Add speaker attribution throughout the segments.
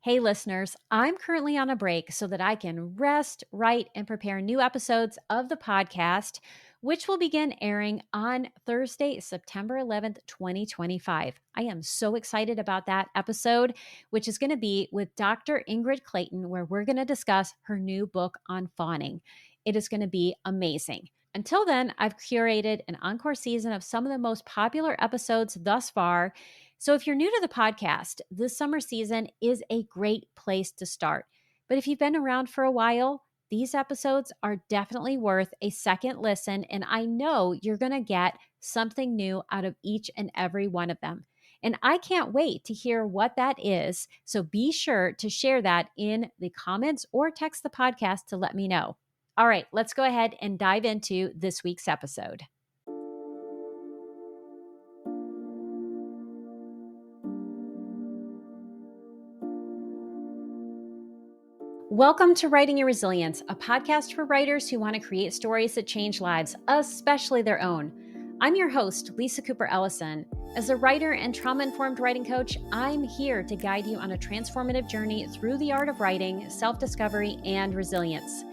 Speaker 1: Hey, listeners, I'm currently on a break so that I can rest, write, and prepare new episodes of the podcast, which will begin airing on Thursday, September 11th, 2025. I am so excited about that episode, which is going to be with Dr. Ingrid Clayton, where we're going to discuss her new book on fawning. It is going to be amazing. Until then, I've curated an encore season of some of the most popular episodes thus far. So, if you're new to the podcast, this summer season is a great place to start. But if you've been around for a while, these episodes are definitely worth a second listen. And I know you're going to get something new out of each and every one of them. And I can't wait to hear what that is. So, be sure to share that in the comments or text the podcast to let me know. All right, let's go ahead and dive into this week's episode. Welcome to Writing Your Resilience, a podcast for writers who want to create stories that change lives, especially their own. I'm your host, Lisa Cooper Ellison. As a writer and trauma-informed writing coach, I'm here to guide you on a transformative journey through the art of writing, self-discovery, and resilience.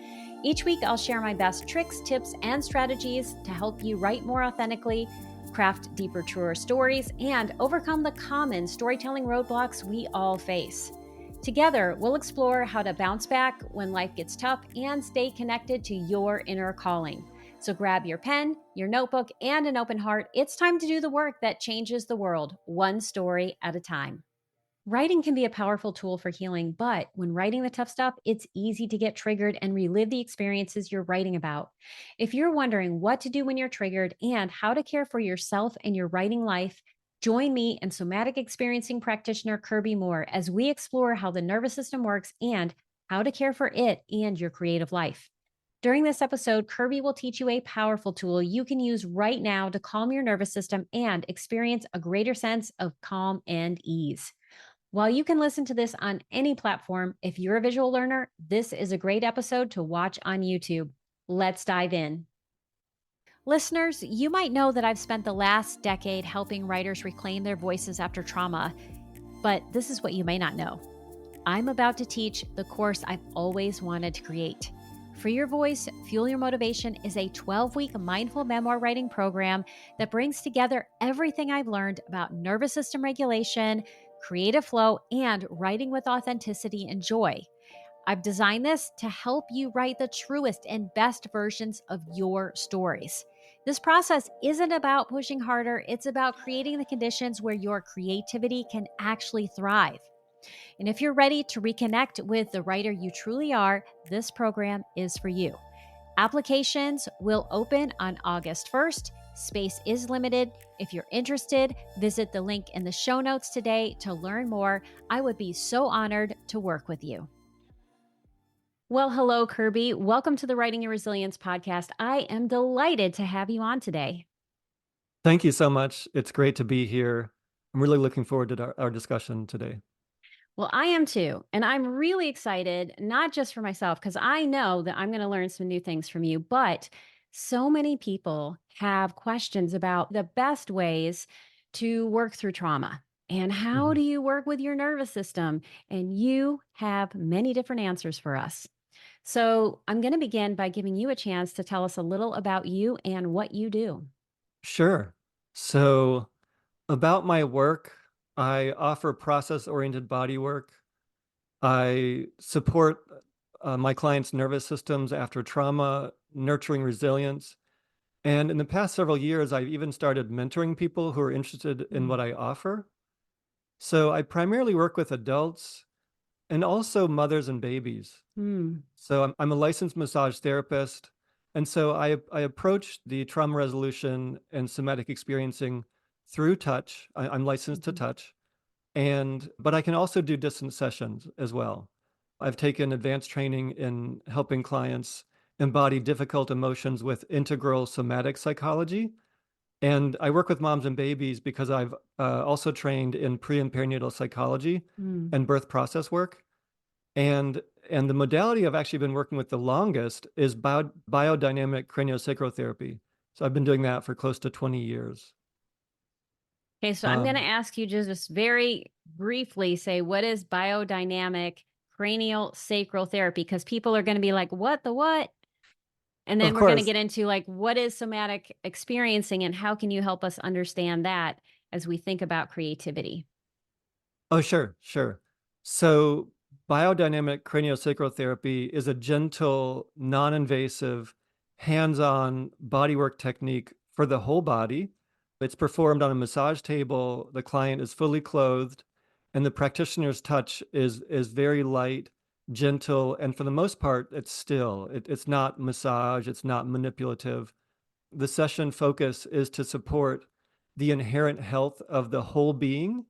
Speaker 1: Each week, I'll share my best tricks, tips, and strategies to help you write more authentically, craft deeper, truer stories, and overcome the common storytelling roadblocks we all face. Together, we'll explore how to bounce back when life gets tough and stay connected to your inner calling. So grab your pen, your notebook, and an open heart. It's time to do the work that changes the world, one story at a time. Writing can be a powerful tool for healing, but when writing the tough stuff, it's easy to get triggered and relive the experiences you're writing about. If you're wondering what to do when you're triggered and how to care for yourself and your writing life, join me and somatic experiencing practitioner Kirby Moore as we explore how the nervous system works and how to care for it and your creative life. During this episode, Kirby will teach you a powerful tool you can use right now to calm your nervous system and experience a greater sense of calm and ease. While you can listen to this on any platform, if you're a visual learner, this is a great episode to watch on YouTube. Let's dive in. Listeners, you might know that I've spent the last decade helping writers reclaim their voices after trauma, but this is what you may not know. I'm about to teach the course I've always wanted to create. Free Your Voice, Fuel Your Motivation is a 12-week mindful memoir writing program that brings together everything I've learned about nervous system regulation, creative flow, and writing with authenticity and joy. I've designed this to help you write the truest and best versions of your stories. This process isn't about pushing harder, it's about creating the conditions where your creativity can actually thrive. And if you're ready to reconnect with the writer you truly are, this program is for you. Applications will open on August 1st. Space is limited. If you're interested, visit the link in the show notes today to learn more. I would be so honored to work with you. Well, hello, Kirby. Welcome to the Writing Your Resilience podcast. I am delighted to have you on today.
Speaker 2: Thank you so much. It's great to be here. I'm really looking forward to our discussion today.
Speaker 1: Well, I am too. And I'm really excited, not just for myself, because I know that I'm going to learn some new things from you, but so many people have questions about the best ways to work through trauma. And how do you work with your nervous system? And you have many different answers for us. So I'm going to begin by giving you a chance to tell us a little about you and what you do.
Speaker 2: Sure. So, about my work, I offer process-oriented body work. I support my clients' nervous systems after trauma, nurturing resilience. And in the past several years, I've even started mentoring people who are interested in what I offer. So, I primarily work with adults and also mothers and babies.
Speaker 1: Hmm.
Speaker 2: So I'm a licensed massage therapist. And so I approach the trauma resolution and somatic experiencing through touch. I'm licensed to touch. But I can also do distance sessions as well. I've taken advanced training in helping clients embody difficult emotions with integral somatic psychology. And I work with moms and babies because I've also trained in pre and perinatal psychology and birth process work. And the modality I've actually been working with the longest is biodynamic craniosacral therapy. So I've been doing that for close to 20 years.
Speaker 1: Okay, so I'm going to ask you just very briefly say what is biodynamic cranial sacral therapy? Because people are going to be like, what the what? And
Speaker 2: Of
Speaker 1: then we're going to
Speaker 2: course.
Speaker 1: get into like, what is somatic experiencing and how can you help us understand that as we think about creativity?
Speaker 2: Oh, sure, sure. So, biodynamic craniosacral therapy is a gentle, non-invasive, hands-on bodywork technique for the whole body. It's performed on a massage table. The client is fully clothed, and the practitioner's touch is very light, gentle, and for the most part, it's still. It's not massage, it's not manipulative. The session focus is to support the inherent health of the whole being,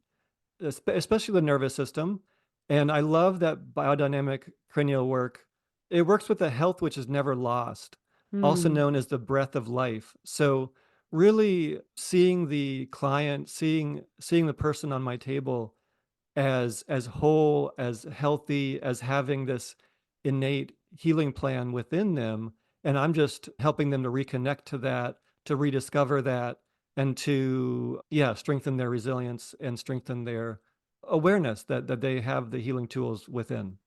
Speaker 2: especially the nervous system. And I love that biodynamic cranial work. It works with a health which is never lost, also
Speaker 1: Hmm.
Speaker 2: known as the breath of life. So really seeing the client, seeing the person on my table as whole, as healthy, as having this innate healing plan within them, and I'm just helping them to reconnect to that, to rediscover that, and to, yeah, strengthen their resilience and strengthen their awareness that they have the healing tools within.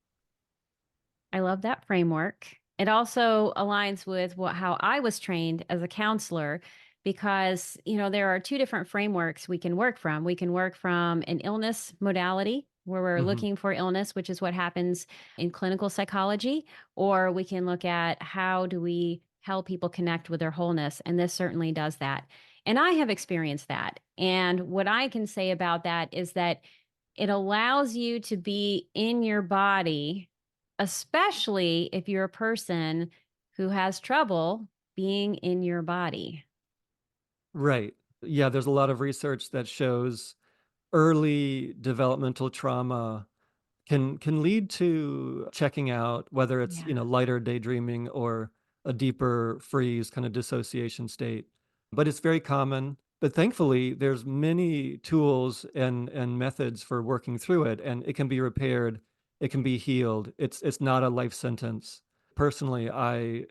Speaker 1: I love that framework. It also aligns with how I was trained as a counselor because, there are two different frameworks we can work from. We can work from an illness modality where we're
Speaker 2: Mhm.
Speaker 1: looking for illness, which is what happens in clinical psychology, or we can look at how do we help people connect with their wholeness, and this certainly does that. And I have experienced that. And what I can say about that is that it allows you to be in your body, especially if you're a person who has trouble being in your body.
Speaker 2: Right. Yeah, there's a lot of research that shows early developmental trauma can lead to checking out, whether it's,
Speaker 1: Yeah.
Speaker 2: lighter daydreaming or a deeper freeze kind of dissociation state. But it's very common. But thankfully, there's many tools and methods for working through it, and it can be repaired, it can be healed. It's not a life sentence. Personally, I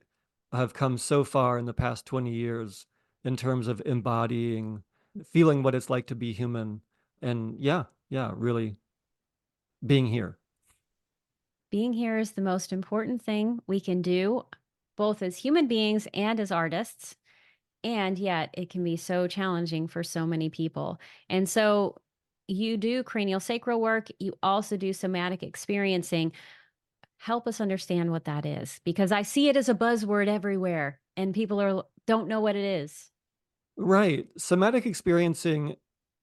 Speaker 2: have come so far in the past 20 years in terms of embodying, feeling what it's like to be human, and yeah, yeah, really being here.
Speaker 1: Being here is the most important thing we can do, both as human beings and as artists. And yet, it can be so challenging for so many people. And so, you do cranial sacral work, you also do somatic experiencing. Help us understand what that is because I see it as a buzzword everywhere and people don't know what it is.
Speaker 2: Right. Somatic experiencing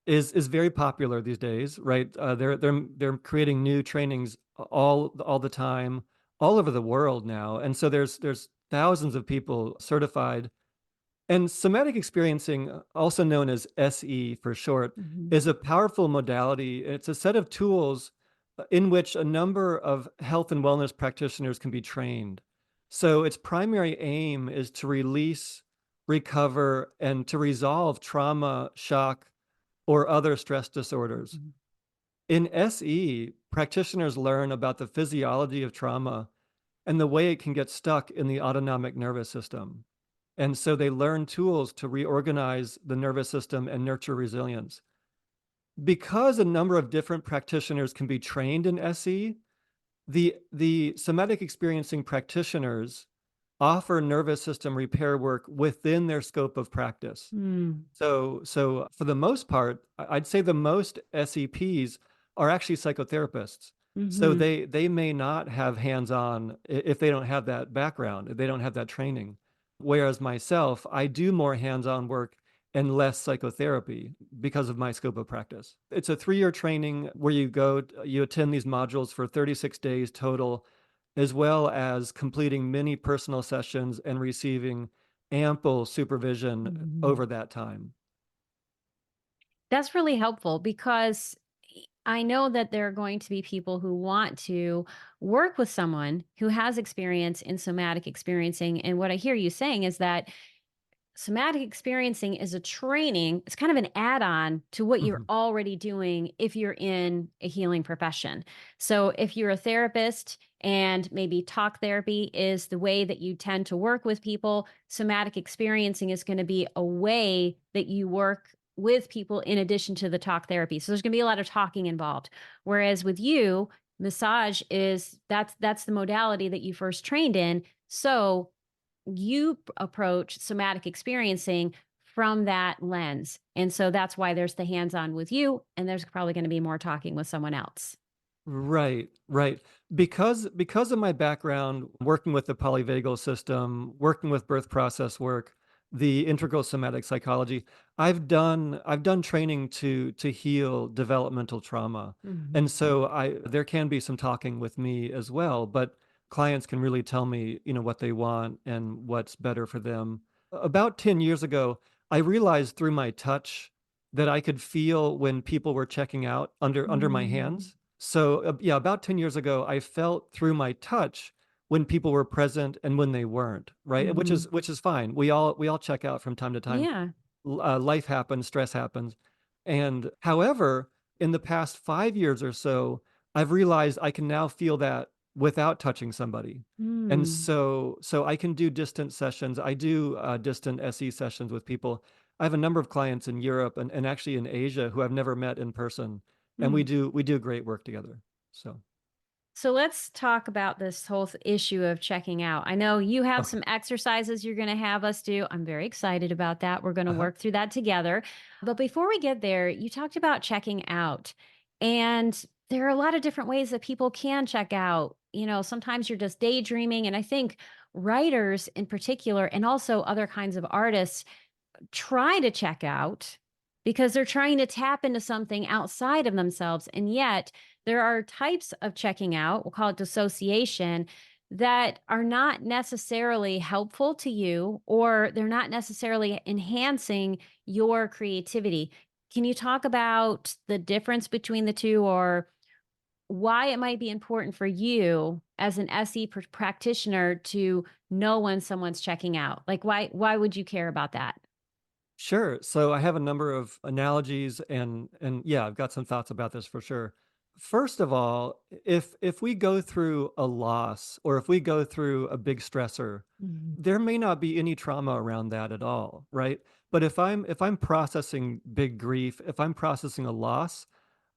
Speaker 2: is very popular these days, right? They're creating new trainings all the time, all over the world now, and so there's thousands of people certified. And somatic experiencing, also known as SE for short,
Speaker 1: Mhm.
Speaker 2: is a powerful modality. It's a set of tools in which a number of health and wellness practitioners can be trained. So its primary aim is to release, recover, and to resolve trauma, shock, or other stress disorders.
Speaker 1: Mhm.
Speaker 2: In SE, practitioners learn about the physiology of trauma and the way it can get stuck in the autonomic nervous system. And so they learn tools to reorganize the nervous system and nurture resilience. Because a number of different practitioners can be trained in SE, the somatic experiencing practitioners offer nervous system repair work within their scope of practice.
Speaker 1: Mm.
Speaker 2: So for the most part, I'd say the most SEPs are actually psychotherapists. So
Speaker 1: Mhm.
Speaker 2: they may not have hands-on if they don't have that background, if they don't have that training. Whereas myself, I do more hands-on work and less psychotherapy because of my scope of practice. It's a 3-year training where you attend these modules for 36 days total, as well as completing many personal sessions and receiving ample supervision
Speaker 1: Mhm.
Speaker 2: over that time.
Speaker 1: That's really helpful because I know that there are going to be people who want to work with someone who has experience in somatic experiencing. And what I hear you saying is that somatic experiencing is a training, it's kind of an add on to what you're
Speaker 2: Mhm.
Speaker 1: already doing if you're in a healing profession. So, if you're a therapist and maybe talk therapy is the way that you tend to work with people, somatic experiencing is going to be a way that you work with people in addition to the talk therapy. So there's going to be a lot of talking involved. Whereas with you, massage is that's the modality that you first trained in. So you approach somatic experiencing from that lens. And so that's why there's the hands-on with you, and there's probably going to be more talking with someone else.
Speaker 2: Right, right. Because of my background working with the polyvagal system, working with birth process work, the integral somatic psychology, I've done training to heal developmental trauma.
Speaker 1: Mhm.
Speaker 2: And so I there can be some talking with me as well, but clients can really tell me, what they want and what's better for them. About 10 years ago, I realized through my touch that I could feel when people were checking out under my
Speaker 1: Mm.
Speaker 2: hands. So, yeah, about 10 years ago, I felt through my touch when people were present and when they weren't, right? Which
Speaker 1: Mhm.
Speaker 2: is which is fine. We all check out from time to time.
Speaker 1: Yeah.
Speaker 2: Life happens, stress happens. And however, in the past 5 years or so, I've realized I can now feel that without touching somebody. And
Speaker 1: Mm.
Speaker 2: so I can do distant sessions. I do distant SE sessions with people. I have a number of clients in Europe and actually in Asia who I've never met in person, and we
Speaker 1: Mm.
Speaker 2: do great work together. So,
Speaker 1: So let's talk about this whole issue of checking out. I know you have
Speaker 2: okay.
Speaker 1: some exercises you're going to have us do. I'm very excited about that. We're going to
Speaker 2: Uh-huh.
Speaker 1: work through that together. But before we get there, you talked about checking out. And there are a lot of different ways that people can check out. Sometimes you're just daydreaming. And I think writers in particular, and also other kinds of artists, try to check out because they're trying to tap into something outside of themselves. And yet, there are types of checking out, we'll call it dissociation, that are not necessarily helpful to you, or they're not necessarily enhancing your creativity. Can you talk about the difference between the two, or why it might be important for you as an SE practitioner to know when someone's checking out? Like, why would you care about that?
Speaker 2: Sure. So I have a number of analogies and yeah, I've got some thoughts about this for sure. First of all, if we go through a loss or if we go through a big stressor,
Speaker 1: Mhm.
Speaker 2: there may not be any trauma around that at all, right? But if I'm processing big grief, if I'm processing a loss,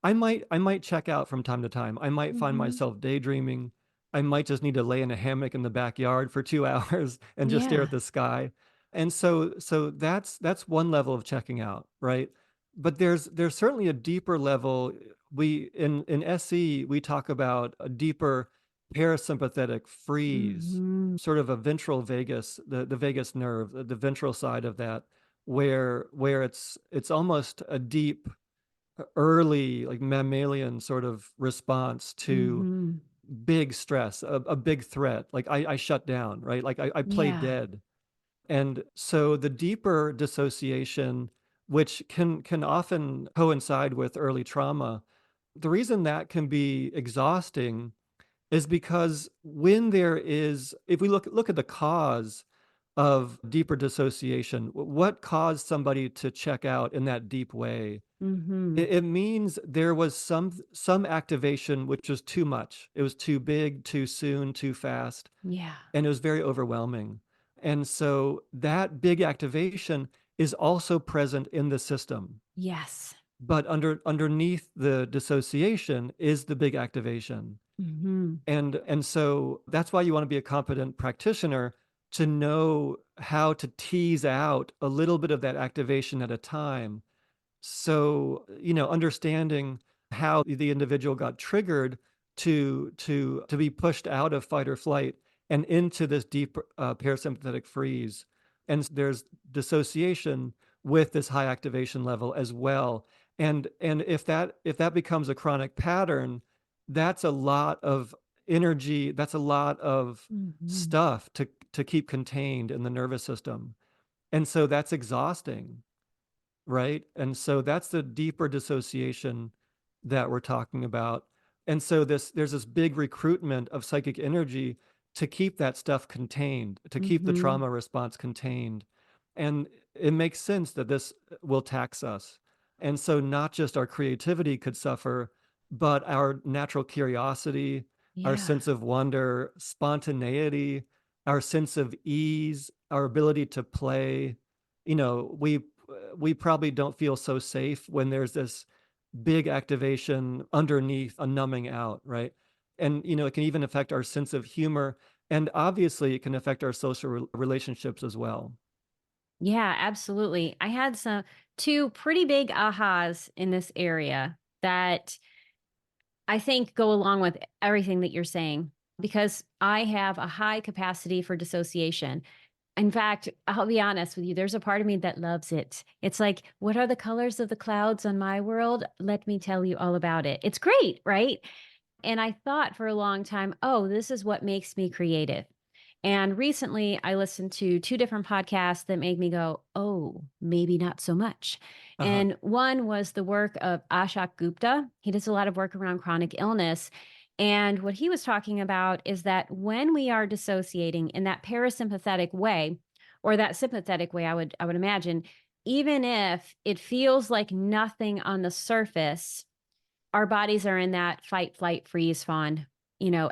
Speaker 2: I might check out from time to time. I might find
Speaker 1: Mhm.
Speaker 2: myself daydreaming. I might just need to lay in a hammock in the backyard for 2 hours and just stare
Speaker 1: Yeah.
Speaker 2: at the sky. And so that's one level of checking out, right? But there's certainly a deeper level. We in SE, we talk about a deeper parasympathetic freeze,
Speaker 1: Mhm.
Speaker 2: sort of a ventral vagus, the vagus nerve, the ventral side of that, where it's almost a deep early like mammalian sort of response to
Speaker 1: Mhm.
Speaker 2: big stress, a big threat. Like I shut down, right? Like I play
Speaker 1: Yeah.
Speaker 2: dead. And so the deeper dissociation, which can often coincide with early trauma, the reason that can be exhausting is because when there is, if we look at the cause of deeper dissociation, what caused somebody to check out in that deep way?
Speaker 1: Mhm.
Speaker 2: It means there was some activation which was too much. It was too big, too soon, too fast,
Speaker 1: Yeah.
Speaker 2: and it was very overwhelming. And so that big activation is also present in the system.
Speaker 1: Yes.
Speaker 2: But underneath the dissociation is the big activation.
Speaker 1: Mhm.
Speaker 2: And so that's why you want to be a competent practitioner to know how to tease out a little bit of that activation at a time. So, understanding how the individual got triggered to be pushed out of fight or flight and into this deep parasympathetic freeze. And there's dissociation with this high activation level as well. And if that becomes a chronic pattern, that's a lot of energy, that's a lot of
Speaker 1: Mhm.
Speaker 2: stuff to keep contained in the nervous system. And so that's exhausting. Right? And so that's the deeper dissociation that we're talking about. And so there's this big recruitment of psychic energy to keep that stuff contained, to keep the
Speaker 1: Mhm.
Speaker 2: trauma response contained. And it makes sense that this will tax us. And so not just our creativity could suffer, but our natural curiosity, our
Speaker 1: Yeah.
Speaker 2: sense of wonder, spontaneity, our sense of ease, our ability to play. We we probably don't feel so safe when there's this big activation underneath a numbing out, right? And, it can even affect our sense of humor. And obviously, it can affect our social relationships as well.
Speaker 1: Yeah, absolutely. I had some two pretty big ahas in this area that I think go along with everything that you're saying because I have a high capacity for dissociation. In fact, I'll be honest with you, there's a part of me that loves it. It's like, what are the colors of the clouds on my world? Let me tell you all about it. It's great, right? And I thought for a long time, oh, this is what makes me creative. And recently I listened to two different podcasts that made me go, oh, maybe not so much.
Speaker 2: Uh-huh.
Speaker 1: And one was the work of Ashok Gupta. He does a lot of work around chronic illness. And what he was talking about is that when we are dissociating in that parasympathetic way, or that sympathetic way, I would imagine, even if it feels like nothing on the surface, our bodies are in that fight, flight, freeze, fawn,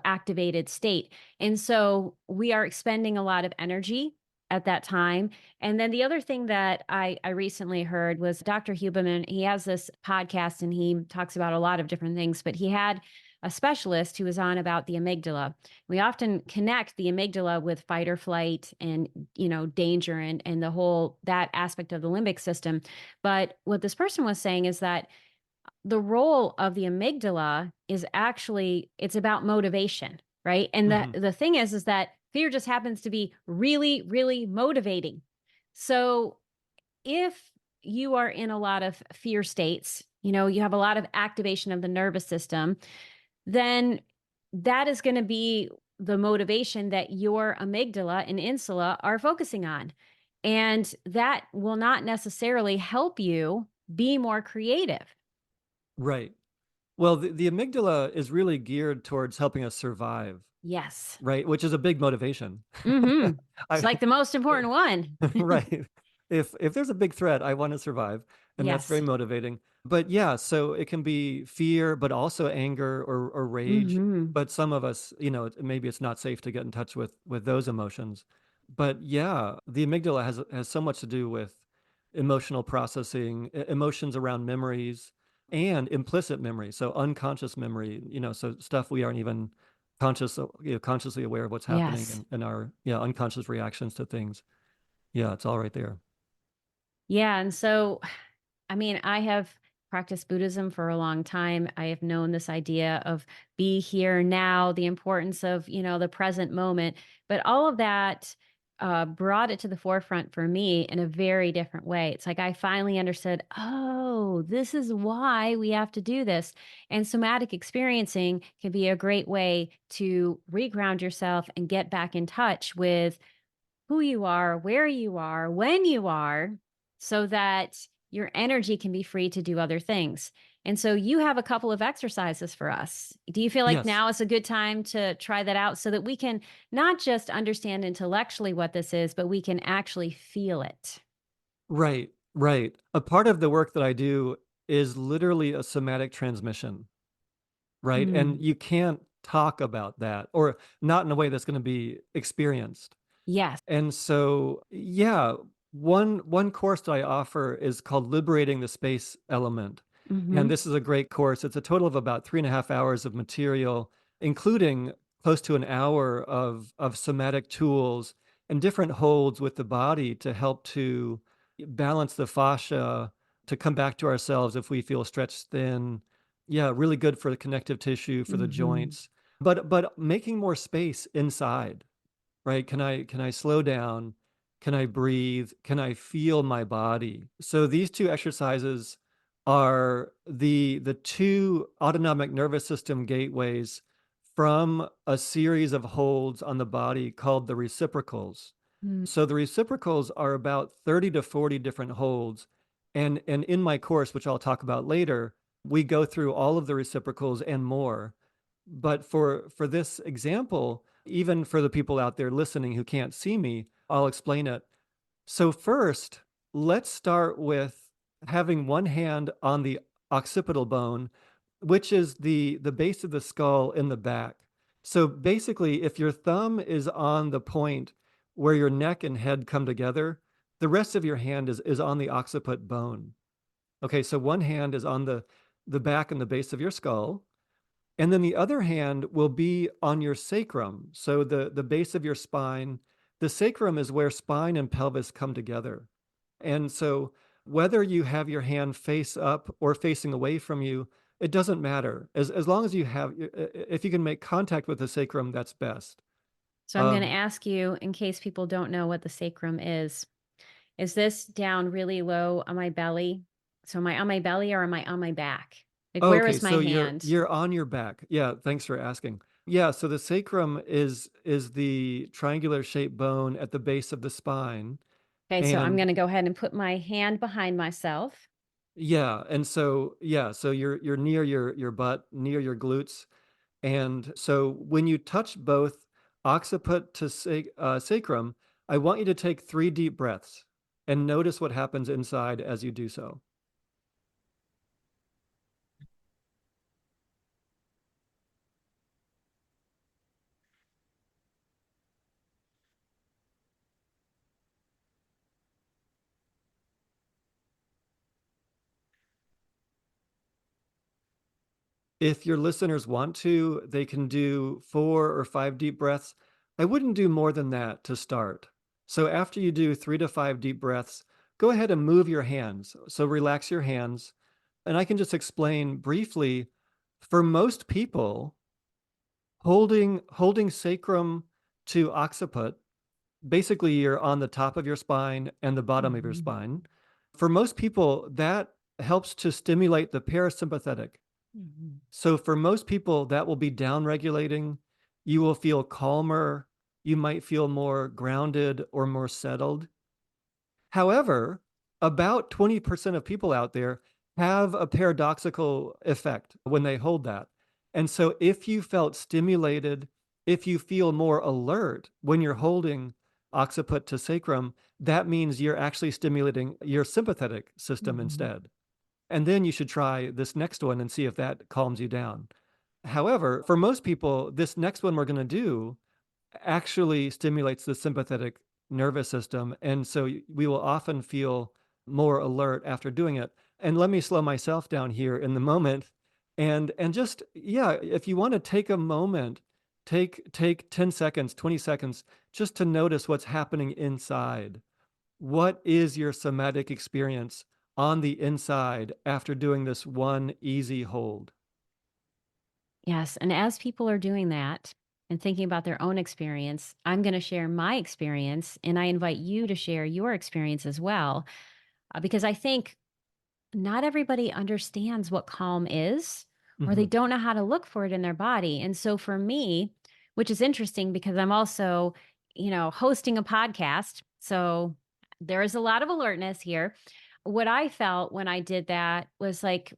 Speaker 1: activated state. And so we are expending a lot of energy at that time. And then the other thing that I recently heard was Dr. Huberman. He has this podcast and he talks about a lot of different things, but he had a specialist who was on about the amygdala. We often connect the amygdala with fight or flight and, danger and the whole that aspect of the limbic system. But what this person was saying is that the role of the amygdala is actually it's about motivation, right? And the
Speaker 2: Hmm.
Speaker 1: the thing is that fear just happens to be really really motivating. So if you are in a lot of fear states, you have a lot of activation of the nervous system, then that is going to be the motivation that your amygdala and insula are focusing on. And that will not necessarily help you be more creative.
Speaker 2: Right. Well, the amygdala is really geared towards helping us survive,
Speaker 1: Yes.
Speaker 2: right? Which is a big motivation.
Speaker 1: Mhm. It's
Speaker 2: I
Speaker 1: like the most important one.
Speaker 2: right. If there's a big threat, I want to survive, and that's very
Speaker 1: Yes.
Speaker 2: motivating. But yeah, so it can be fear, but also anger or rage.
Speaker 1: Mhm.
Speaker 2: But some of us, maybe it's not safe to get in touch with those emotions. But yeah, the amygdala has so much to do with emotional processing, emotions around memories, and implicit memory, so unconscious memory. So stuff we aren't even consciously aware of what's happening
Speaker 1: Yes.
Speaker 2: in our unconscious reactions to things. Yeah, it's all right there.
Speaker 1: Yeah, and so I mean, I have practiced Buddhism for a long time. I have known this idea of be here now, the importance of, the present moment. But all of that brought it to the forefront for me in a very different way. It's like I finally understood, oh, this is why we have to do this. And somatic experiencing can be a great way to reground yourself and get back in touch with who you are, where you are, when you are, so that your energy can be free to do other things. And so you have a couple of exercises for us. Do you feel like
Speaker 2: Yes.
Speaker 1: now is a good time to try that out so that we can not just understand intellectually what this is, but we can actually feel it?
Speaker 2: Right, right. A part of the work that I do is literally a somatic transmission, right? And
Speaker 1: Mm.
Speaker 2: you can't talk about that or not in a way that's going to be experienced.
Speaker 1: Yes.
Speaker 2: And so, yeah, one course that I offer is called Liberating the Space Element. And
Speaker 1: Hmm.
Speaker 2: this is a great course. It's a total of about 3.5 hours of material, including close to an hour of somatic tools and different holds with the body to help to balance the fascia, to come back to ourselves if we feel stretched thin. Yeah, really good for the connective tissue, for the
Speaker 1: Hmm.
Speaker 2: joints, but making more space inside, right? Can I slow down? Can I breathe? Can I feel my body? So these two exercises are the two autonomic nervous system gateways from a series of holds on the body called the reciprocals. So the reciprocals are about 30 to 40 different holds. And in my course, which I'll talk about later, we go through all of the reciprocals and more. But for this example, even for the people out there listening who can't see me, I'll explain it. So first, let's start with having one hand on the occipital bone, which is the base of the skull in the back. So basically, if your thumb is on the point where your neck and head come together, the rest of your hand is on the occiput bone. Okay, so one hand is on the back and the base of your skull, and then the other hand will be on your sacrum. So the base of your spine, the sacrum is where spine and pelvis come together. And so whether you have your hand face up or facing away from you, it doesn't matter. As long as you have, if you can make contact with the sacrum, that's best.
Speaker 1: So I'm going to
Speaker 2: Um,
Speaker 1: ask you, in case people don't know what the sacrum is this down really low on my belly? So am I on my belly or am I on my back? Like,
Speaker 2: oh,
Speaker 1: where
Speaker 2: okay,
Speaker 1: is my
Speaker 2: so you're
Speaker 1: hand?
Speaker 2: you're on your back. Yeah, thanks for asking. Yeah, so the sacrum is the triangular shaped bone at the base of the spine.
Speaker 1: Okay, so I'm
Speaker 2: And
Speaker 1: going to go ahead and put my hand behind myself.
Speaker 2: yeah, and so yeah, so you're near your butt, near your glutes. And so when you touch both occiput to sacrum, I want you to take 3 deep breaths and notice what happens inside as you do so. If your listeners want to, they can do 4 or 5 deep breaths. I wouldn't do more than that to start. So after you do 3 to 5 deep breaths, go ahead and move your hands. So relax your hands. And I can just explain briefly, for most people, holding sacrum to occiput, basically you're on the top of your spine and the bottom of your
Speaker 1: Mhm.
Speaker 2: spine. For most people, that helps to stimulate the parasympathetic.
Speaker 1: Mhm.
Speaker 2: So for most people, that will be down regulating. You will feel calmer. You might feel more grounded or more settled. However, about 20% of people out there have a paradoxical effect when they hold that. And so if you felt stimulated, if you feel more alert when you're holding occiput to sacrum, that means you're actually stimulating your sympathetic system
Speaker 1: Mhm.
Speaker 2: instead. And then you should try this next one and see if that calms you down. However, for most people, this next one we're going to do actually stimulates the sympathetic nervous system. And so we will often feel more alert after doing it. And let me slow myself down here in the moment. And just, yeah, if you want to take a moment, take 10 seconds, 20 seconds, just to notice what's happening inside. What is your somatic experience on the inside after doing this one easy hold?
Speaker 1: Yes. And as people are doing that and thinking about their own experience, I'm going to share my experience and I invite you to share your experience as well. Because I think not everybody understands what calm is, or they
Speaker 2: Mhm.
Speaker 1: don't know how to look for it in their body. And so for me, which is interesting because I'm also, hosting a podcast. So there is a lot of alertness here. What I felt when I did that was like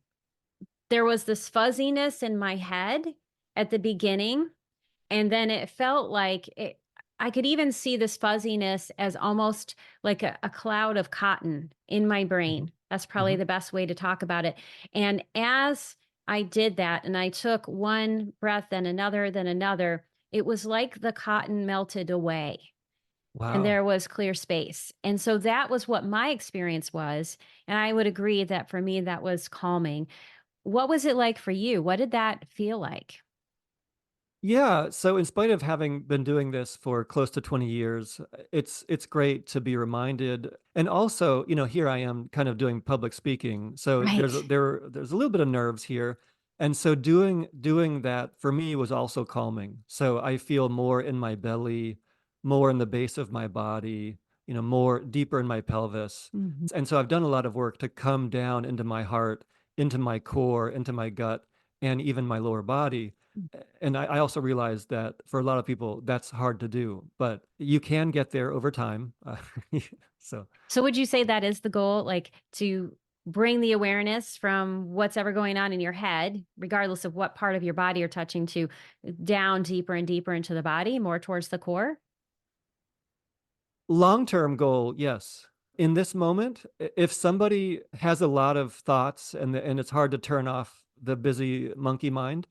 Speaker 1: there was this fuzziness in my head at the beginning, and then it felt like I could even see this fuzziness as almost like a cloud of cotton in my
Speaker 2: Mhm.
Speaker 1: brain. That's probably
Speaker 2: Mhm.
Speaker 1: the best way to talk about it. And as I did that and I took one breath, then another, it was like the cotton melted away and
Speaker 2: Wow.
Speaker 1: there was clear space. And so that was what my experience was. And I would agree that for me, that was calming. What was it like for you? What did that feel like?
Speaker 2: Yeah, so in spite of having been doing this for close to 20 years, it's great to be reminded. And also, here I am kind of doing public speaking. So
Speaker 1: Right.
Speaker 2: there's a little bit of nerves here. And so doing that for me was also calming. So I feel more in my belly, more in the base of my body, more deeper in my pelvis.
Speaker 1: Mhm.
Speaker 2: And so I've done a lot of work to come down into my heart, into my core, into my gut, and even my lower body. And I also realize that for a lot of people, that's hard to do, but you can get there over time. So
Speaker 1: So would you say that is the goal, like to bring the awareness from what's ever going on in your head, regardless of what part of your body you're touching to down deeper and deeper into the body, more towards the core?
Speaker 2: long-term goal, yes. In this moment, if somebody has a lot of thoughts and it's hard to turn off the busy monkey mind,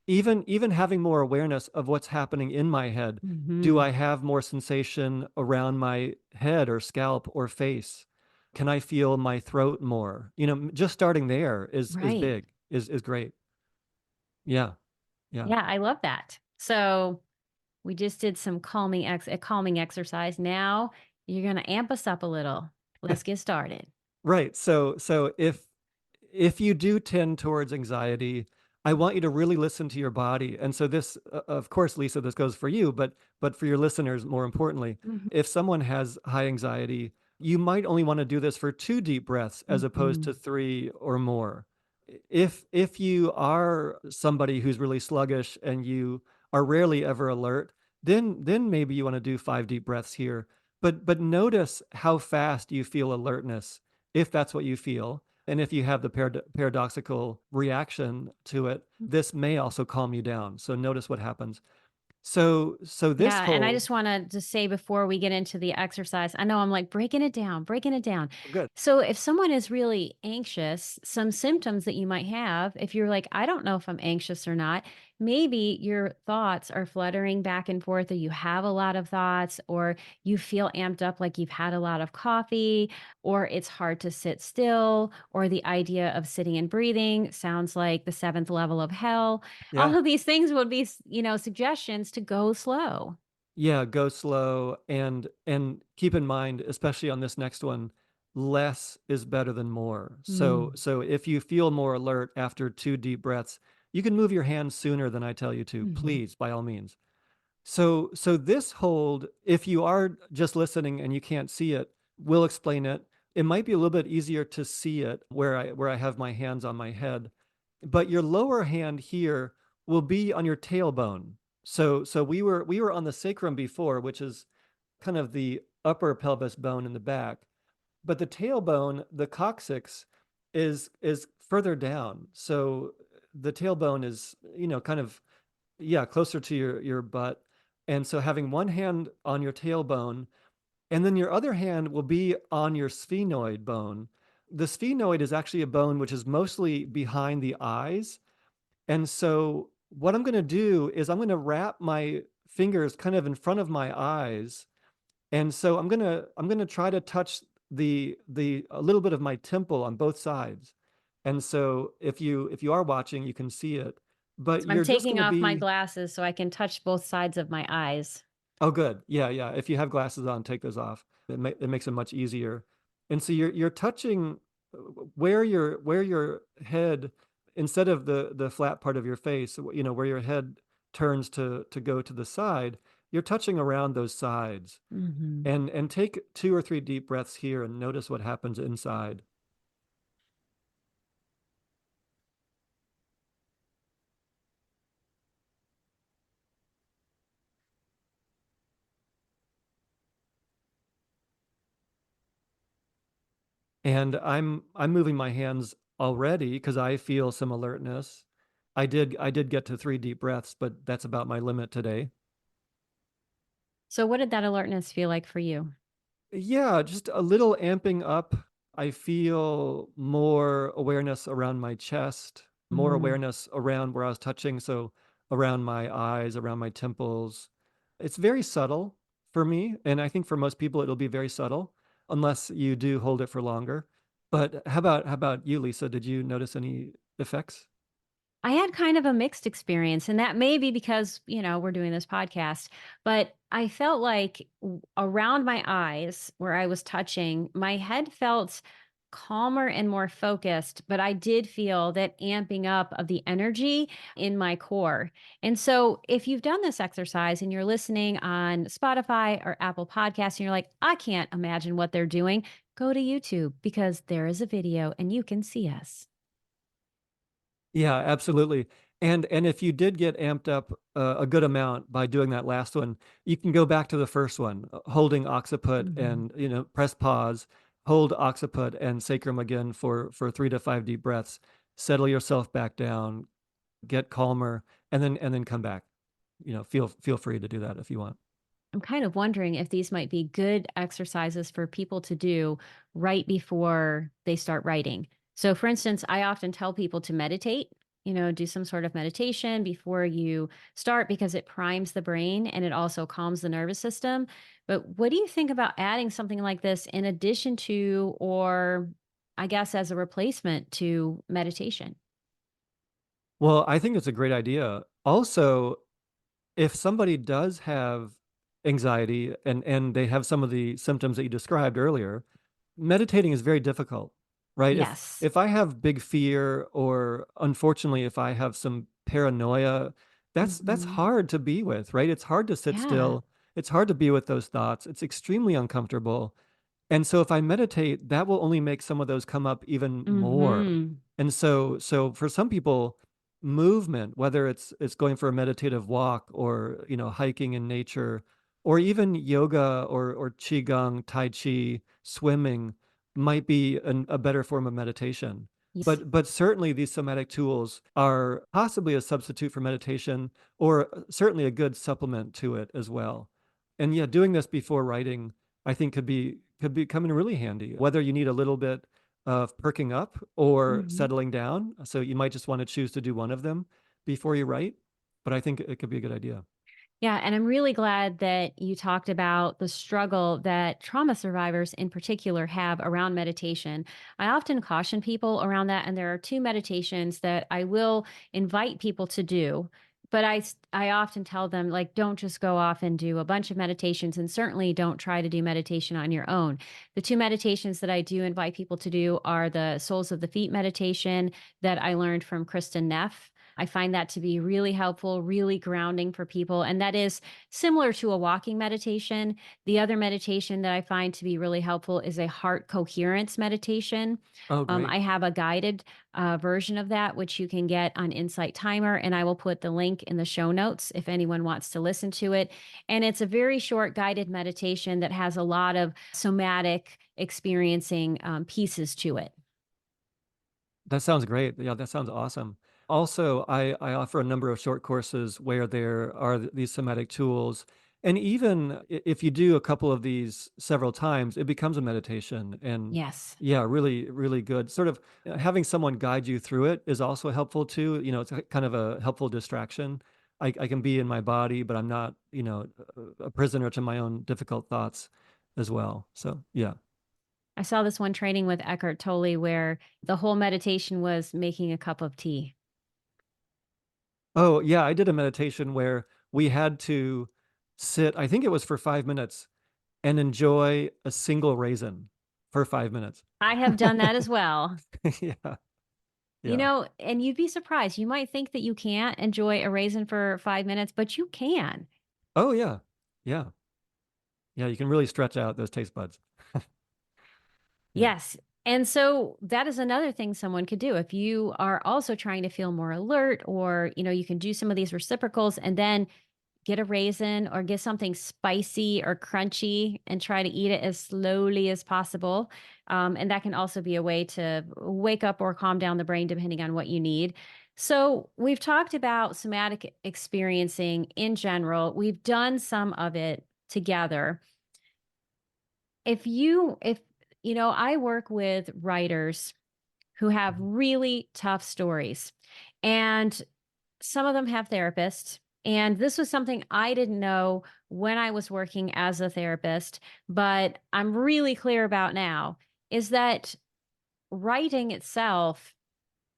Speaker 2: even having more awareness of what's happening in my head. Do
Speaker 1: Hmm.
Speaker 2: I have more sensation around my head or scalp or face? Can I feel my throat more? Just starting there is
Speaker 1: Right.
Speaker 2: big, is great. Yeah. Yeah.
Speaker 1: Yeah, I love that. So we just did some a calming exercise. Now you're going to amp us up a little. Let's get started.
Speaker 2: Right. So if you do tend towards anxiety, I want you to really listen to your body. And so this, of course, Lisa, this goes for you, but for your listeners, more importantly,
Speaker 1: Mhm.
Speaker 2: if someone has high anxiety, you might only want to do this for 2 deep breaths as opposed to
Speaker 1: Mhm.
Speaker 2: 3 or more. If you are somebody who's really sluggish and you are rarely ever alert, then maybe you want to do 5 deep breaths here. But notice how fast you feel alertness, if that's what you feel. And if you have the paradoxical reaction to it, this may also calm you down. So notice what happens. So this
Speaker 1: Yeah, and I
Speaker 2: whole
Speaker 1: just wanna just say before we get into the exercise, I know I'm, like, breaking it down, breaking it down.
Speaker 2: good.
Speaker 1: So, if someone is really anxious, some symptoms that you might have, if you're like, "I don't know if I'm anxious or not," maybe your thoughts are fluttering back and forth, or you have a lot of thoughts, or you feel amped up like you've had a lot of coffee, or it's hard to sit still, or the idea of sitting and breathing sounds like the 7th level of hell. All
Speaker 2: Yeah.
Speaker 1: of these things would be, suggestions to go slow.
Speaker 2: Yeah, go slow and keep in mind, especially on this next one, less is better than more. So
Speaker 1: Mm.
Speaker 2: so if you feel more alert after 2 deep breaths, you can move your hands sooner than I tell you to.
Speaker 1: Mhm.
Speaker 2: Please, by all means. So this hold, if you are just listening and you can't see it, we'll explain it. It might be a little bit easier to see it where I have my hands on my head, but your lower hand here will be on your tailbone. So we were on the sacrum before, which is kind of the upper pelvis bone in the back, but the tailbone, the coccyx, is further down. So the tailbone is, kind of, yeah, closer to your butt. And so having one hand on your tailbone and then your other hand will be on your sphenoid bone. The sphenoid is actually a bone which is mostly behind the eyes. And so what I'm going to do is I'm going to wrap my fingers kind of in front of my eyes. And so I'm going to try to touch the a little bit of my temple on both sides. And so if you are watching, you can see it, but
Speaker 1: So I'm
Speaker 2: you're just going
Speaker 1: taking
Speaker 2: to
Speaker 1: off my
Speaker 2: be.
Speaker 1: glasses so I can touch both sides of my eyes.
Speaker 2: Oh, good. Yeah, yeah. If you have glasses on, take those off. It makes it much easier. And so you're touching where your head, instead of the flat part of your face, where your head turns to go to the side, you're touching around those sides.
Speaker 1: Mhm.
Speaker 2: And take 2 or 3 deep breaths here and notice what happens inside. And I'm moving my hands already because I feel some alertness. I did get to 3 deep breaths, but that's about my limit today.
Speaker 1: So what did that alertness feel like for you?
Speaker 2: Yeah, just a little amping up. I feel more awareness around my chest, more
Speaker 1: Mm.
Speaker 2: awareness around where I was touching. So around my eyes, around my temples. It's very subtle for me. And I think for most people, it'll be very subtle unless you do hold it for longer. But how about you, Lisa? Did you notice any effects?
Speaker 1: I had kind of a mixed experience, and that may be because, we're doing this podcast, but I felt like around my eyes where I was touching, my head felt calmer and more focused, but I did feel that amping up of the energy in my core. And so, if you've done this exercise and you're listening on Spotify or Apple Podcasts and you're like, I can't imagine what they're doing, go to YouTube because there is a video and you can see us.
Speaker 2: Yeah, absolutely. And if you did get amped up a good amount by doing that last one, you can go back to the first one, holding occiput
Speaker 1: Mhm.
Speaker 2: and press pause, hold occiput and sacrum again for 3 to 5 deep breaths. Settle yourself back down, get calmer, and then come back. Feel free to do that if you want.
Speaker 1: I'm kind of wondering if these might be good exercises for people to do right before they start writing. So, for instance, I often tell people to meditate. do some sort of meditation before you start because it primes the brain and it also calms the nervous system. But what do you think about adding something like this in addition to, or I guess as a replacement to meditation?
Speaker 2: Well, I think it's a great idea. Also, if somebody does have anxiety and they have some of the symptoms that you described earlier, meditating is very difficult, right?
Speaker 1: Yes.
Speaker 2: If I have big fear, or unfortunately if I have some paranoia, that's
Speaker 1: Hmm.
Speaker 2: hard to be with, right? It's hard to sit
Speaker 1: Yeah.
Speaker 2: still. It's hard to be with those thoughts. It's extremely uncomfortable. And so if I meditate, that will only make some of those come up even more.
Speaker 1: Hmm.
Speaker 2: And so for some people, movement, whether it's going for a meditative walk, or hiking in nature, or even yoga, or qigong, tai chi, swimming, might be a better form of meditation.
Speaker 1: Yes.
Speaker 2: But certainly these somatic tools are possibly a substitute for meditation, or certainly a good supplement to it as well. And yeah, doing this before writing, I think could be come in really handy, whether you need a little bit of perking up or
Speaker 1: Hmm.
Speaker 2: settling down. So you might just want to choose to do one of them before you write, but I think it could be a good idea.
Speaker 1: Yeah, and I'm really glad that you talked about the struggle that trauma survivors in particular have around meditation. I often caution people around that, and there are two meditations that I will invite people to do. But I often tell them, like, don't just go off and do a bunch of meditations, and certainly don't try to do meditation on your own. The two meditations that I do invite people to do are the Soles of the Feet meditation that I learned from Kristen Neff. I find that to be really helpful, really grounding for people. And that is similar to a walking meditation. The other meditation that I find to be really helpful is a heart coherence meditation.
Speaker 2: Oh, great.
Speaker 1: I have a guided version of that, which you can get on Insight Timer, and I will put the link in the show notes if anyone wants to listen to it. And it's a very short guided meditation that has a lot of somatic experiencing pieces to it.
Speaker 2: That sounds great. Yeah, that sounds awesome. Also, I offer a number of short courses where there are these somatic tools. And even if you do a couple of these several times, it becomes a meditation. And
Speaker 1: Yes.
Speaker 2: yeah, really, really good. Sort of having someone guide you through it is also helpful too. It's kind of a helpful distraction. I can be in my body, but I'm not, a prisoner to my own difficult thoughts as well. So, yeah.
Speaker 1: I saw this one training with Eckhart Tolle where the whole meditation was making a cup of tea.
Speaker 2: Oh, yeah, I did a meditation where we had to sit, I think it was for 5 minutes, and enjoy a single raisin for 5 minutes.
Speaker 1: I have done that as well.
Speaker 2: Yeah, yeah.
Speaker 1: And you'd be surprised. You might think that you can't enjoy a raisin for 5 minutes, but you can.
Speaker 2: Oh, yeah. Yeah. Yeah, you can really stretch out those taste buds. Yeah.
Speaker 1: Yes. And so that is another thing someone could do. If you are also trying to feel more alert, or, you can do some of these reciprocals and then get a raisin or get something spicy or crunchy and try to eat it as slowly as possible. And that can also be a way to wake up or calm down the brain, depending on what you need. So, we've talked about somatic experiencing in general. We've done some of it together. I work with writers who have
Speaker 2: Mhm.
Speaker 1: really tough stories, and some of them have therapists. And this was something I didn't know when I was working as a therapist, but I'm really clear about now is that writing itself,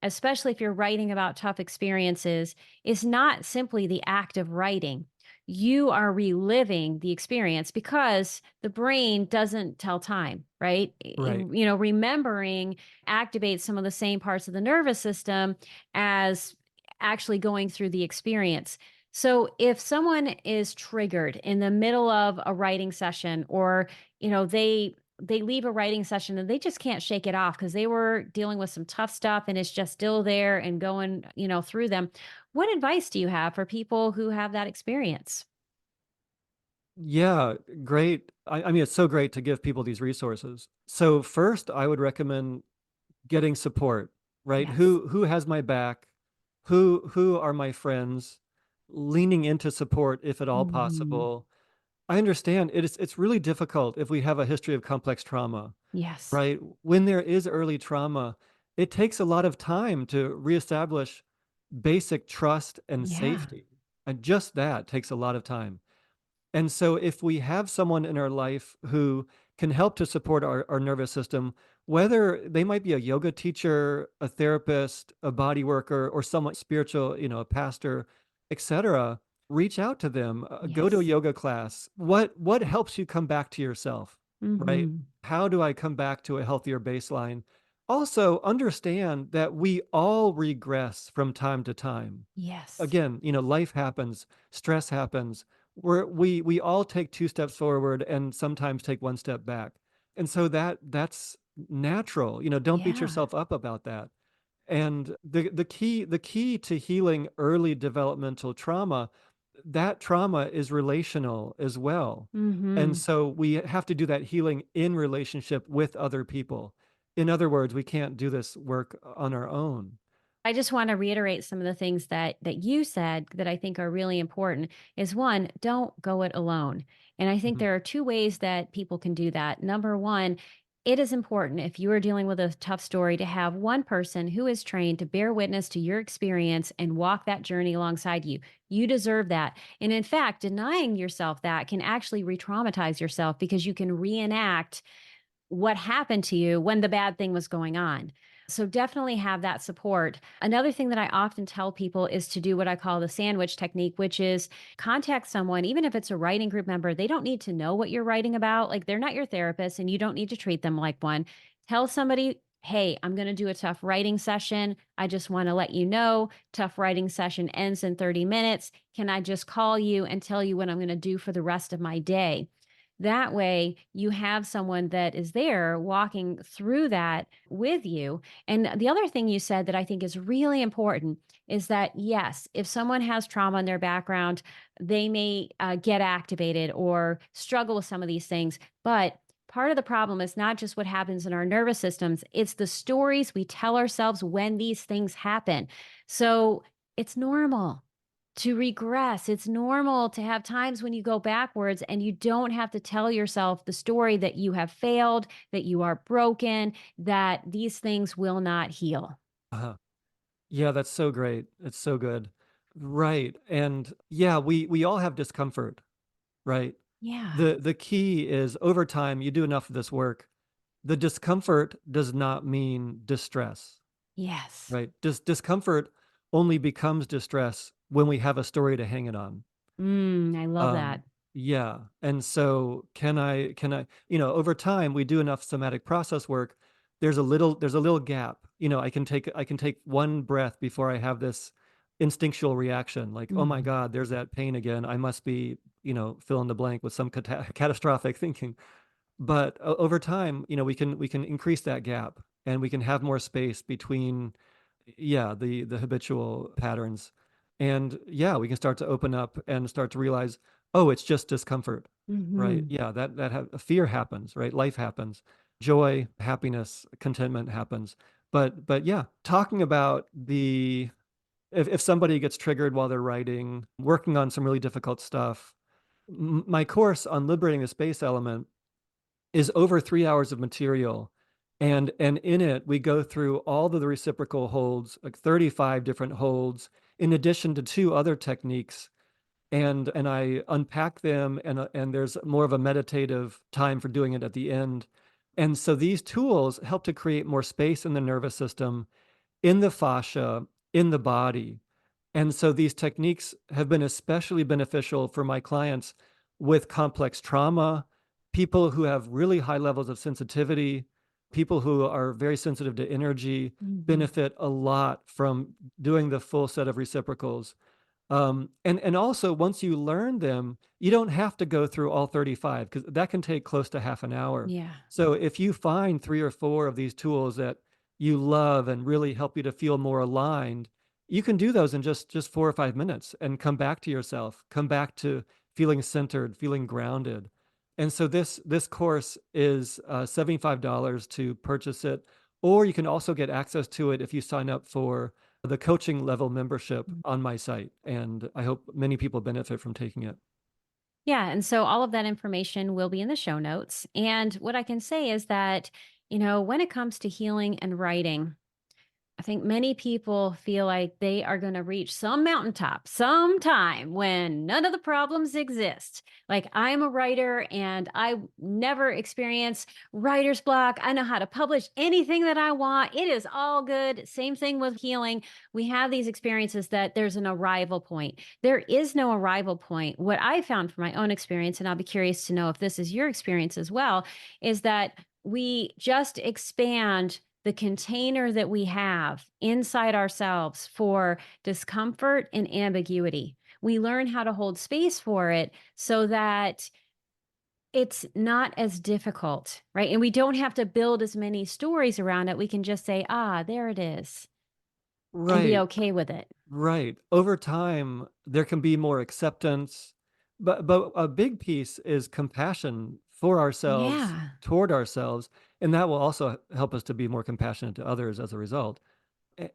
Speaker 1: especially if you're writing about tough experiences, is not simply the act of writing. You are reliving the experience because the brain doesn't tell time, right?
Speaker 2: Right.
Speaker 1: Remembering activates some of the same parts of the nervous system as actually going through the experience. So if someone is triggered in the middle of a writing session, or they leave a writing session and they just can't shake it off because they were dealing with some tough stuff and it's just still there and going, through them. What advice do you have for people who have that experience?
Speaker 2: Yeah, great. I mean, it's so great to give people these resources. So first, I would recommend getting support, right?
Speaker 1: Yes.
Speaker 2: Who has my back? Who are my friends? Leaning into support if at all
Speaker 1: Mhm.
Speaker 2: possible. I understand it's really difficult if we have a history of complex trauma,
Speaker 1: Yes.
Speaker 2: right? When there is early trauma, it takes a lot of time to reestablish basic trust and
Speaker 1: Yeah.
Speaker 2: safety. And just that takes a lot of time. And so if we have someone in our life who can help to support our nervous system, whether they might be a yoga teacher, a therapist, a body worker, or someone spiritual, a pastor, etc., reach out to them, go to a
Speaker 1: Yes.
Speaker 2: yoga class. What helps you come back to yourself, right?
Speaker 1: Mhm.
Speaker 2: How do I come back to a healthier baseline? Also, understand that we all regress from time to time.
Speaker 1: Yes.
Speaker 2: Again, life happens, stress happens. We all take two steps forward and sometimes take one step back. And so that's natural. Don't beat
Speaker 1: Yeah.
Speaker 2: yourself up about that. And the key to healing early developmental trauma, that trauma is relational as well. And
Speaker 1: Mhm.
Speaker 2: so we have to do that healing in relationship with other people. In other words, we can't do this work on our own.
Speaker 1: I just want to reiterate some of the things that you said that I think are really important is one, don't go it alone. And I think
Speaker 2: Mhm.
Speaker 1: there are two ways that people can do that. Number one, it is important if you are dealing with a tough story to have one person who is trained to bear witness to your experience and walk that journey alongside you. You deserve that. And in fact, denying yourself that can actually re traumatize yourself because you can reenact what happened to you when the bad thing was going on. So definitely have that support. Another thing that I often tell people is to do what I call the sandwich technique, which is contact someone, even if it's a writing group member, they don't need to know what you're writing about. Like they're not your therapist and you don't need to treat them like one. Tell somebody, hey, I'm going to do a tough writing session. I just want to let you know, tough writing session ends in 30 minutes. Can I just call you and tell you what I'm going to do for the rest of my day? That way, you have someone that is there walking through that with you. And the other thing you said that I think is really important is that, yes, if someone has trauma in their background, they may get activated or struggle with some of these things. But part of the problem is not just what happens in our nervous systems, it's the stories we tell ourselves when these things happen. So it's normal to regress. It's normal to have times when you go backwards and you don't have to tell yourself the story that you have failed, that you are broken, that these things will not heal.
Speaker 2: Uh-huh. Yeah, that's so great. It's so good. Right. And yeah, we all have discomfort, right?
Speaker 1: Yeah.
Speaker 2: The key is over time you do enough of this work, the discomfort does not mean distress,
Speaker 1: Yes.
Speaker 2: right? Discomfort only becomes distress when we have a story to hang it on.
Speaker 1: I love that.
Speaker 2: Yeah. And so can I, over time we do enough somatic process work, there's a little gap. I can take one breath before I have this instinctual reaction like, "Oh my
Speaker 1: Mhm.
Speaker 2: God, there's that pain again. I must be, fill in the blank with some catastrophic thinking." But over time, we can increase that gap and we can have more space between, yeah, the habitual patterns. And yeah, we can start to open up and start to realize, oh, it's just discomfort, right?
Speaker 1: Mhm.
Speaker 2: Yeah, fear happens, right? Life happens. Joy, happiness, contentment happens. But yeah, talking about the if somebody gets triggered while they're writing, working on some really difficult stuff, my course on liberating the space element is over 3 hours of material, and in it, we go through all of the reciprocal holds, like 35 different holds, in addition to 2 other techniques, and I unpack them, and there's more of a meditative time for doing it at the end, and so these tools help to create more space in the nervous system, in the fascia, in the body. And so these techniques have been especially beneficial for my clients with complex trauma, people who have really high levels of sensitivity, people who are very sensitive to energy
Speaker 1: Mhm.
Speaker 2: benefit a lot from doing the full set of reciprocals. And also once you learn them, you don't have to go through all 35 because that can take close to half an hour.
Speaker 1: Yeah.
Speaker 2: So if you find 3 or 4 of these tools that you love and really help you to feel more aligned, you can do those in just 4 or 5 minutes and come back to yourself, come back to feeling centered, feeling grounded. And so this course is $75 to purchase it, or you can also get access to it if you sign up for the coaching level membership on my site, and I hope many people benefit from taking it.
Speaker 1: Yeah. And so all of that information will be in the show notes. And what I can say is that, when it comes to healing and writing, I think many people feel like they are going to reach some mountaintop sometime when none of the problems exist. Like, I'm a writer and I never experience writer's block. I know how to publish anything that I want. It is all good. Same thing with healing. We have these experiences that there's an arrival point. There is no arrival point. What I found from my own experience, and I'll be curious to know if this is your experience as well, is that we just expand the container that we have inside ourselves for discomfort and ambiguity. We learn how to hold space for it so that it's not as difficult, right? And we don't have to build as many stories around it. We can just say, ah, there it is, and be
Speaker 2: Right.
Speaker 1: okay with it.
Speaker 2: Right. Over time, there can be more acceptance, but a big piece is compassion for ourselves,
Speaker 1: Yeah.
Speaker 2: toward ourselves, and that will also help us to be more compassionate to others as a result,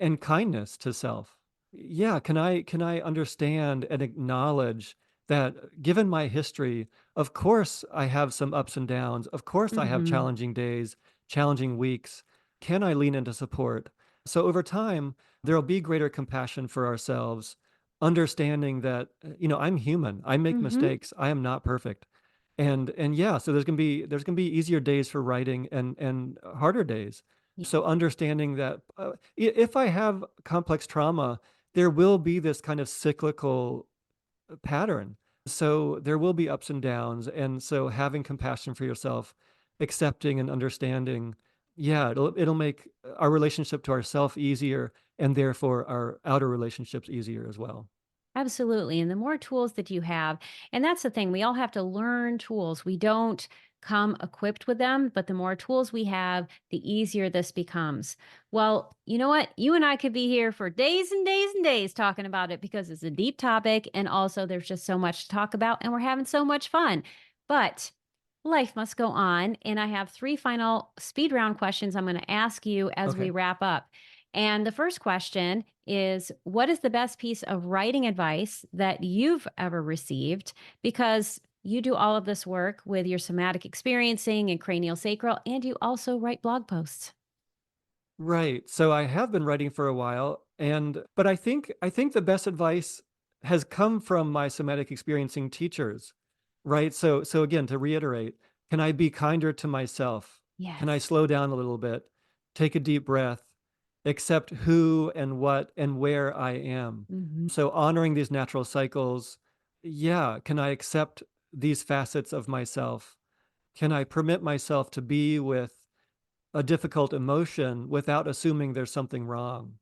Speaker 2: and kindness to self. Yeah, can I understand and acknowledge that given my history, of course I have some ups and downs. Of course I have
Speaker 1: Hmm.
Speaker 2: challenging days, challenging weeks. Can I lean into support? So over time, there'll be greater compassion for ourselves, understanding that I'm human. I make
Speaker 1: Hmm.
Speaker 2: mistakes. I am not perfect. And yeah, so there's gonna be easier days for writing and harder days. So understanding that if I have complex trauma, there will be this kind of cyclical pattern. So there will be ups and downs. And so having compassion for yourself, accepting and understanding, yeah, it'll make our relationship to ourself easier and therefore our outer relationships easier as well.
Speaker 1: Absolutely. And the more tools that you have, and that's the thing, we all have to learn tools. We don't come equipped with them, but the more tools we have, the easier this becomes. Well, you know what? You and I could be here for days and days and days talking about it because it's a deep topic. And also, there's just so much to talk about, and we're having so much fun. But life must go on. And I have three final speed round questions I'm going to ask you as we
Speaker 2: Okay.
Speaker 1: wrap up. And the first question is, what is the best piece of writing advice that you've ever received? Because you do all of this work with your somatic experiencing and cranial sacral, and you also write blog posts.
Speaker 2: Right. So I have been writing for a while, but I think the best advice has come from my somatic experiencing teachers. Right? So again, to reiterate, can I be kinder to myself? Can I
Speaker 1: Yes.
Speaker 2: slow down a little bit? Take a deep breath, accept who and what and where I am.
Speaker 1: Hmm.
Speaker 2: So honoring these natural cycles, yeah, can I accept these facets of myself? Can I permit myself to be with a difficult emotion without assuming there's something wrong?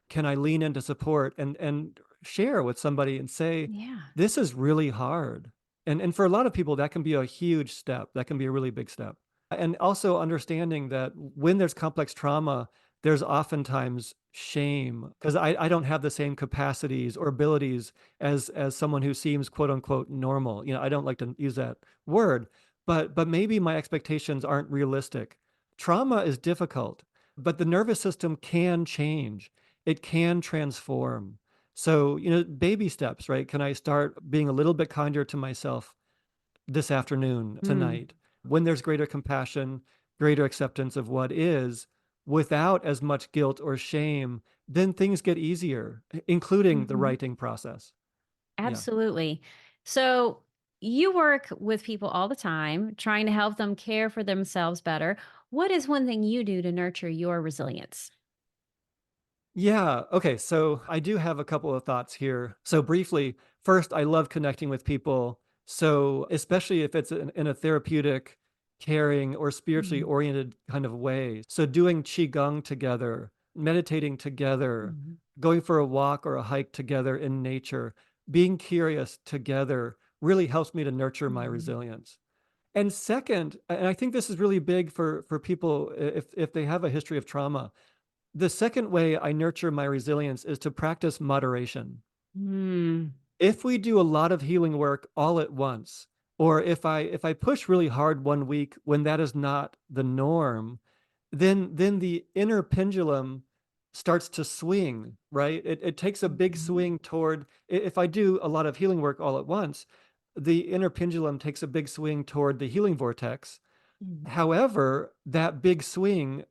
Speaker 2: Can I lean into support and share with somebody and say,
Speaker 1: Yeah.
Speaker 2: "This is really hard." And for a lot of people, that can be a huge step. That can be a really big step. And also understanding that when there's complex trauma, there's oftentimes shame because I don't have the same capacities or abilities as someone who seems quote unquote normal. I don't like to use that word, but maybe my expectations aren't realistic. Trauma is difficult, but the nervous system can change. It can transform. So, baby steps, right? Can I start being a little bit kinder to myself this afternoon,
Speaker 1: Mm.
Speaker 2: tonight, when there's greater compassion, greater acceptance of what is, without as much guilt or shame, then things get easier, including the
Speaker 1: Hmm.
Speaker 2: writing process. Yeah.
Speaker 1: Absolutely. So you work with people all the time, trying to help them care for themselves better. What is one thing you do to nurture your resilience?
Speaker 2: Yeah. Okay. So I do have a couple of thoughts here. So briefly, first, I love connecting with people. So especially if it's in a therapeutic, caring, or spiritually
Speaker 1: Mhm.
Speaker 2: oriented kind of way. So doing qigong together, meditating together,
Speaker 1: Mhm.
Speaker 2: going for a walk or a hike together in nature, being curious together really helps me to nurture my
Speaker 1: Mhm.
Speaker 2: resilience. And second, and I think this is really big for people if they have a history of trauma, the second way I nurture my resilience is to practice moderation.
Speaker 1: Mm.
Speaker 2: If we do a lot of healing work all at once, or if I push really hard one week when that is not the norm, then the inner pendulum starts to swing, right? It takes a big
Speaker 1: Mhm.
Speaker 2: swing toward if I do a lot of healing work all at once, the inner pendulum takes a big swing toward the healing vortex.
Speaker 1: Mhm.
Speaker 2: However, that big swing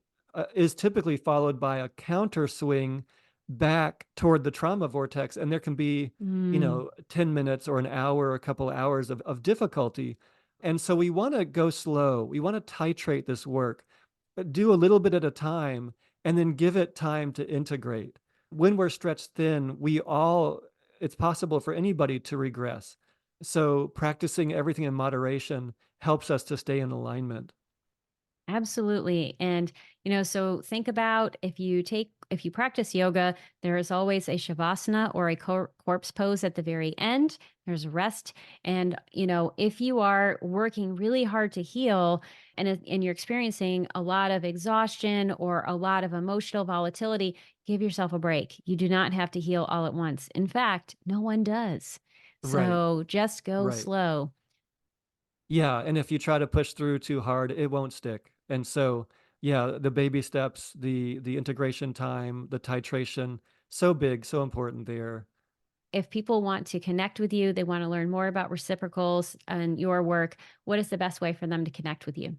Speaker 2: is typically followed by a counter swing back toward the trauma vortex. And there can be,
Speaker 1: Mm,
Speaker 2: 10 minutes or an hour, a couple hours of difficulty. And so we want to go slow. We want to titrate this work, but do a little bit at a time and then give it time to integrate. When we're stretched thin, it's possible for anybody to regress. So practicing everything in moderation helps us to stay in alignment.
Speaker 1: absolutely. And, so think about if you practice yoga, there is always a shavasana or a corpse pose at the very end. There's rest. And, if you are working really hard to heal and you're experiencing a lot of exhaustion or a lot of emotional volatility, give yourself a break. You do not have to heal all at once. In fact, no one does.
Speaker 2: Right,
Speaker 1: So just go
Speaker 2: right.
Speaker 1: slow.
Speaker 2: Yeah, and if you try to push through too hard, it won't stick. And so, yeah, the baby steps, the integration time, the titration, so big, so important there.
Speaker 1: If people want to connect with you, they want to learn more about reciprocals and your work, what is the best way for them to connect with you?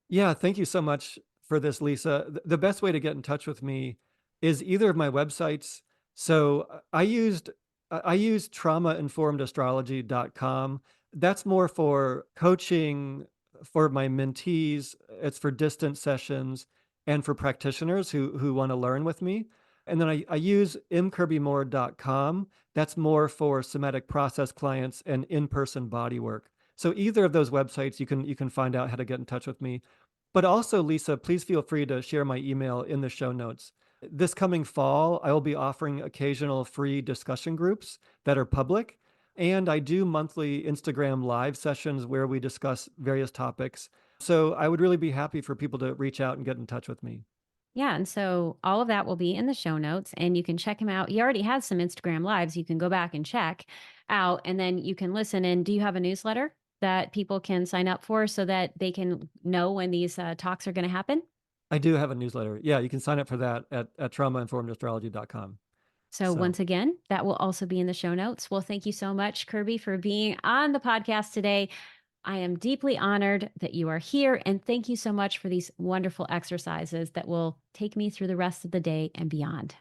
Speaker 2: Yeah, thank you so much for this, Lisa. The best way to get in touch with me is either of my websites. So I used traumainformedastrology.com. That's more for coaching for my mentees. It's for distance sessions and for practitioners who want to learn with me. And then I use mkirbymore.com. That's more for somatic process clients and in-person body work. So either of those websites you can find out how to get in touch with me. But also, Lisa, please feel free to share my email in the show notes. This coming fall, I will be offering occasional free discussion groups that are public. And I do monthly Instagram live sessions where we discuss various topics. So I would really be happy for people to reach out and get in touch with me.
Speaker 1: Yeah. And so all of that will be in the show notes and you can check him out. He already has some Instagram lives. You can go back and check out and then you can listen. And do you have a newsletter that people can sign up for so that they can know when these talks are going to happen?
Speaker 2: I do have a newsletter. Yeah, you can sign up for that at traumainformedastrology.com.
Speaker 1: So,
Speaker 2: So,
Speaker 1: once again, that will also be in the show notes. Well, thank you so much, Kirby, for being on the podcast today. I am deeply honored that you are here. And thank you so much for these wonderful exercises that will take me through the rest of the day and beyond.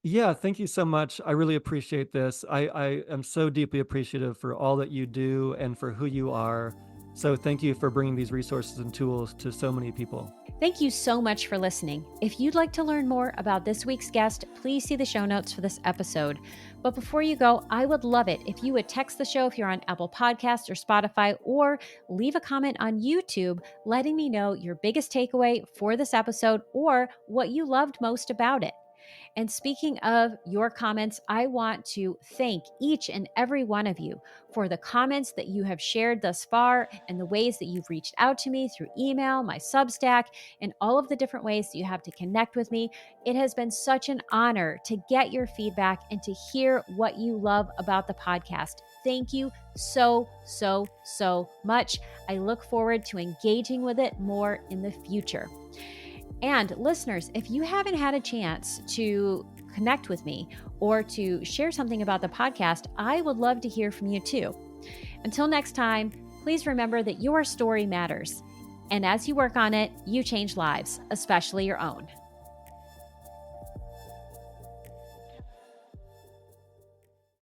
Speaker 2: yeah, thank you so much. I really appreciate this. I am so deeply appreciative for all that you do and for who you are. So, thank you for bringing these resources and tools to so many people.
Speaker 1: Thank you so much for listening. If you'd like to learn more about this week's guest, please see the show notes for this episode. But before you go, I would love it if you would text the show if you're on Apple Podcasts or Spotify, or leave a comment on YouTube letting me know your biggest takeaway for this episode or what you loved most about it. And speaking of your comments, I want to thank each and every one of you for the comments that you have shared thus far and the ways that you've reached out to me through email, my Substack, and all of the different ways that you have to connect with me. It has been such an honor to get your feedback and to hear what you love about the podcast. Thank you so, so, so much. I look forward to engaging with it more in the future. And listeners, if you haven't had a chance to connect with me or to share something about the podcast, I would love to hear from you too. Until next time, please remember that your story matters. And as you work on it, you change lives, especially your own.